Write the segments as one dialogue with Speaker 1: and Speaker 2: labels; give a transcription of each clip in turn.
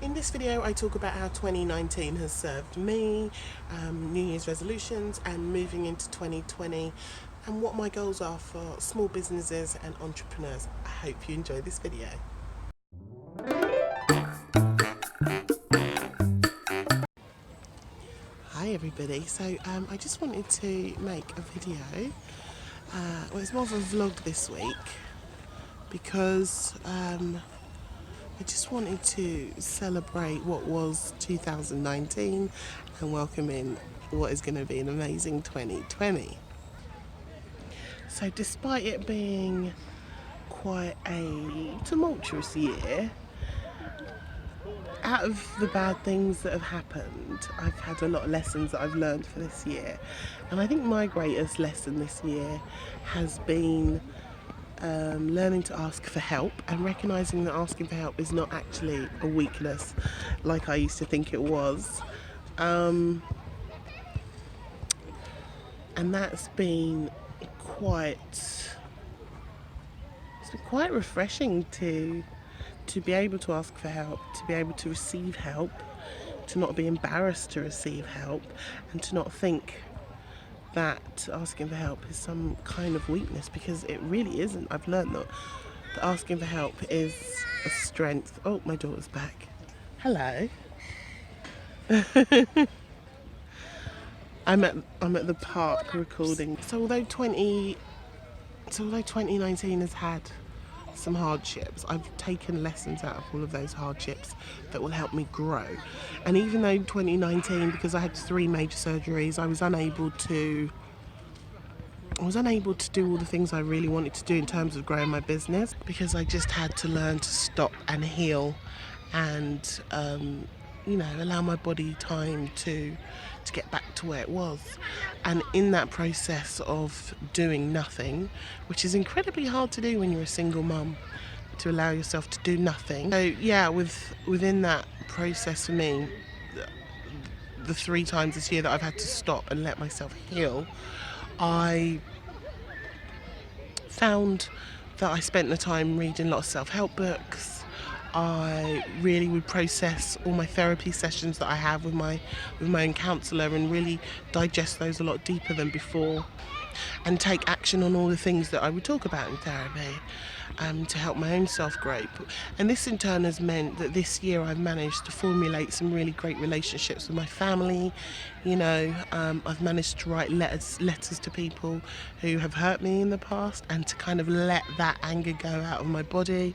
Speaker 1: In this video I talk about how 2019 has served me, New Year's resolutions and moving into 2020 and what my goals are for small businesses and entrepreneurs. I hope you enjoy this video. Hi everybody, so I just wanted to make a video, well it's more of a vlog this week because I just wanted to celebrate what was 2019 and welcome in what is going to be an amazing 2020. So despite it being quite a tumultuous year, out of the bad things that have happened, I've had a lot of lessons that I've learned for this year. And I think my greatest lesson this year has been learning to ask for help and recognising that asking for help is not actually a weakness like I used to think it was. And that's been quite refreshing to be able to ask for help, to be able to receive help, to not be embarrassed to receive help, and to not think that asking for help is some kind of weakness, because it really isn't. I've learned that asking for help is a strength. Oh, my daughter's back. Hello. I'm at the park recording. So although 2019 has had some hardships, I've taken lessons out of all of those hardships that will help me grow. And even though 2019, because I had 3 major surgeries, I was unable to do all the things I really wanted to do in terms of growing my business, because I just had to learn to stop and heal and allow my body time to get back to where it was. And in that process of doing nothing, which is incredibly hard to do when you're a single mum, to allow yourself to do nothing. So yeah, within that process for me, the 3 times this year that I've had to stop and let myself heal, I found that I spent the time reading a lot of self-help books. I really would process all my therapy sessions that I have with my own counsellor and really digest those a lot deeper than before, and take action on all the things that I would talk about in therapy to help my own self-growth. And this in turn has meant that this year I've managed to formulate some really great relationships with my family. I've managed to write letters to people who have hurt me in the past, and to kind of let that anger go out of my body.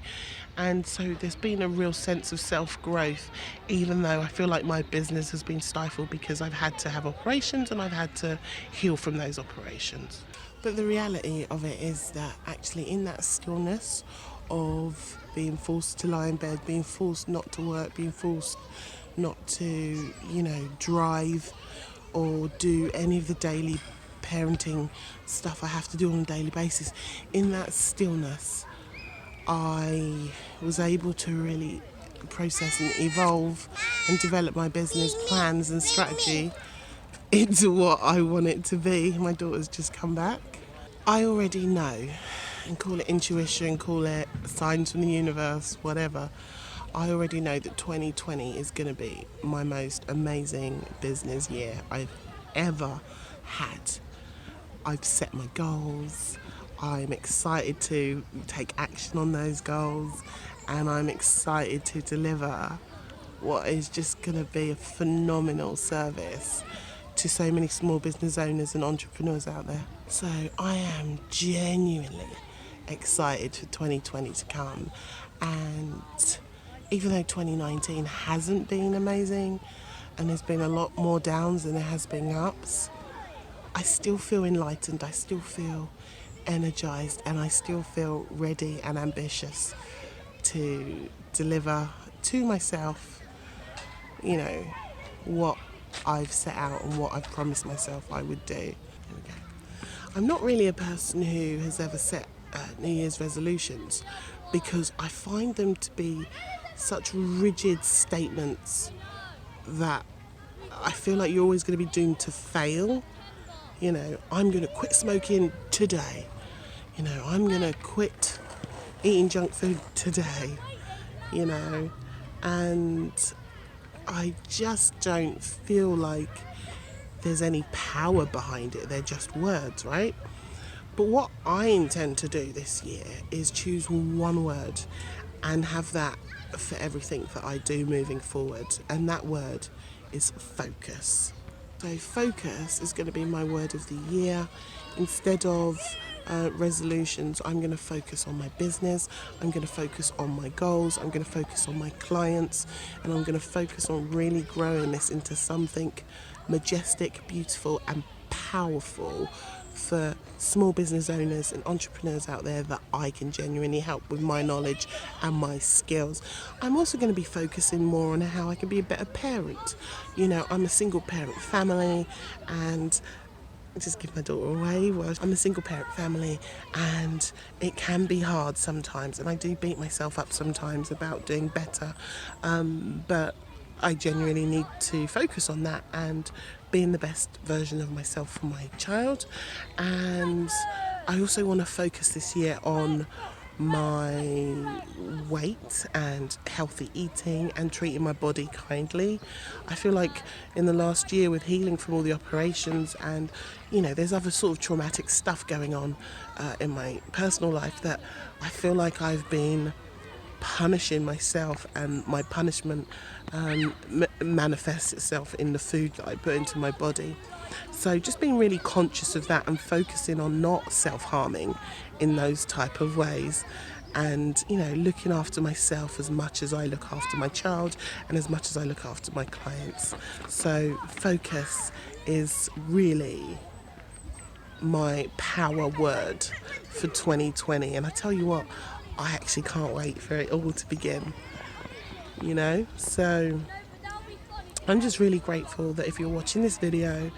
Speaker 1: And so there's been a real sense of self-growth, even though I feel like my business has been stifled because I've had to have operations and I've had to heal from those operations. But the reality of it is that actually in that stillness of being forced to lie in bed, being forced not to work, being forced not to, drive or do any of the daily parenting stuff I have to do on a daily basis, in that stillness, I was able to really process and evolve and develop my business plans and strategy into what I want it to be. My daughter's just come back. I already know, and call it intuition, call it signs from the universe, whatever. I already know that 2020 is going to be my most amazing business year I've ever had. I've set my goals. I'm excited to take action on those goals, and I'm excited to deliver what is just going to be a phenomenal service to so many small business owners and entrepreneurs out there. So I am genuinely excited for 2020 to come, and even though 2019 hasn't been amazing and there's been a lot more downs than there has been ups, I still feel enlightened, I still feel energized, and I still feel ready and ambitious to deliver to myself, what I've set out and what I've promised myself I would do. There we go. I'm not really a person who has ever set New Year's resolutions, because I find them to be such rigid statements that I feel like you're always going to be doomed to fail. I'm going to quit smoking today. I'm going to quit eating junk food today. and I just don't feel like there's any power behind it. They're just words, right? But what I intend to do this year is choose one word and have that for everything that I do moving forward. And that word is focus. So focus is going to be my word of the year. Instead of resolutions, I'm going to focus on my business, I'm going to focus on my goals, I'm going to focus on my clients, and I'm going to focus on really growing this into something majestic, beautiful and powerful for small business owners and entrepreneurs out there that I can genuinely help with my knowledge and my skills. I'm also going to be focusing more on how I can be a better parent. You know, I'm a single parent family, and just give my daughter away. Well, I'm a single parent family, and it can be hard sometimes, and I do beat myself up sometimes about doing better, but I genuinely need to focus on that and being the best version of myself for my child. And I also want to focus this year on my weight and healthy eating and treating my body kindly. I feel like in the last year, with healing from all the operations, and you know, there's other sort of traumatic stuff going on in my personal life, that I feel like I've been punishing myself, and my punishment manifests itself in the food that I put into my body. So just being really conscious of that and focusing on not self-harming in those type of ways, and you know, looking after myself as much as I look after my child and as much as I look after my clients. So focus is really my power word for 2020, and I tell you what, I actually can't wait for it all to begin, you know. So I'm just really grateful that if you're watching this video,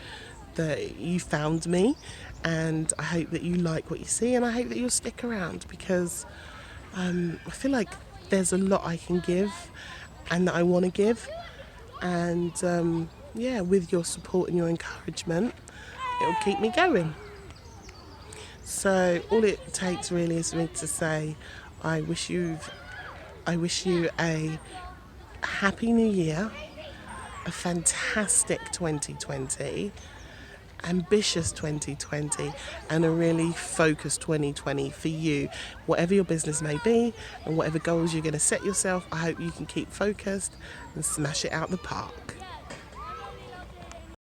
Speaker 1: that you found me, and I hope that you like what you see, and I hope that you'll stick around, because I feel like there's a lot I can give and that I want to give, and yeah, with your support and your encouragement, it'll keep me going. So all it takes really is for me to say, I wish you a happy new year, a fantastic 2020, ambitious 2020, and a really focused 2020 for you. Whatever your business may be and whatever goals you're going to set yourself, I hope you can keep focused and smash it out the park.